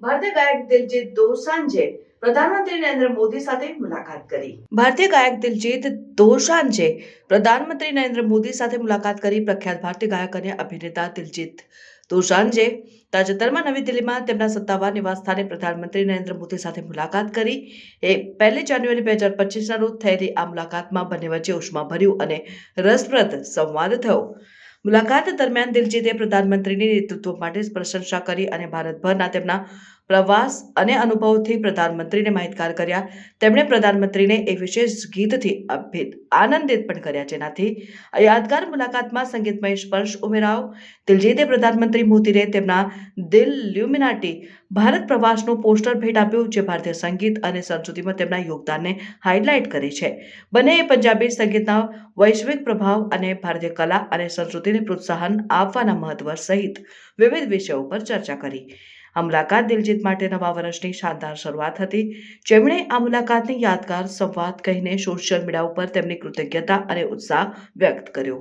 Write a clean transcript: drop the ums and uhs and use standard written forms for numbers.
ભારતીય ગાયક દિલજીત દોસાંજે પ્રધાનમંત્રી નરેન્દ્ર મોદી સાથે મુલાકાત કરી. ભારતીય ગાયક દિલજીત દોસાંજે પ્રધાનમંત્રી નરેન્દ્ર મોદી સાથે મુલાકાત કરી. પ્રખ્યાત ભારતીય ગાયક અને અભિનેતા દિલજીત દોસાંજે તાજેતરમાં નવી દિલ્હીમાં તેમના સત્તાવાર નિવાસસ્થાને પ્રધાનમંત્રી નરેન્દ્ર મોદી સાથે મુલાકાત કરી. 1 જાન્યુઆરી 2025ના રોજ થયેલી આ મુલાકાતમાં બંને વચ્ચે ઉષ્માભર્યું અને રસપ્રદ સંવાદ થયો. મુલાકાત દરમિયાન દિલજીતે પ્રધાનમંત્રીની નેતૃત્વ માટે પ્રશંસા કરી અને ભારતભરના તેમના પ્રવાસ અને અનુભવોથી પ્રધાનમંત્રીને માહિતગાર કર્યા. તેમણે પ્રધાનમંત્રીને એક વિશેષ ગીતથી આનંદિત પણ કર્યા, જેનાથી આ યાદગાર મુલાકાતમાં સંગીતમય સ્પર્શ ઉમેરાયો. દિલજીતે પ્રધાનમંત્રી મોદીને તેમના દિલ લ્યુમિનાટી ભારત પ્રવાસનું પોસ્ટર ભેટ આપ્યું, જે ભારતીય સંગીત અને સંસ્કૃતિમાં તેમના યોગદાનને હાઇલાઇટ કરે છે. બંનેએ પંજાબી સંગીતના વૈશ્વિક પ્રભાવ અને ભારતીય કલા અને સંસ્કૃતિને પ્રોત્સાહન આપવાના મહત્વ સહિત વિવિધ વિષયો પર ચર્ચા કરી. આ મુલાકાત દિલજીત માટે નવા વર્ષની શાનદાર શરૂઆત હતી, જેમણે આ મુલાકાતને યાદગાર સંવાદ કહીને સોશિયલ મીડિયા ઉપર તેમની કૃતજ્ઞતા અને ઉત્સાહ વ્યક્ત કર્યો.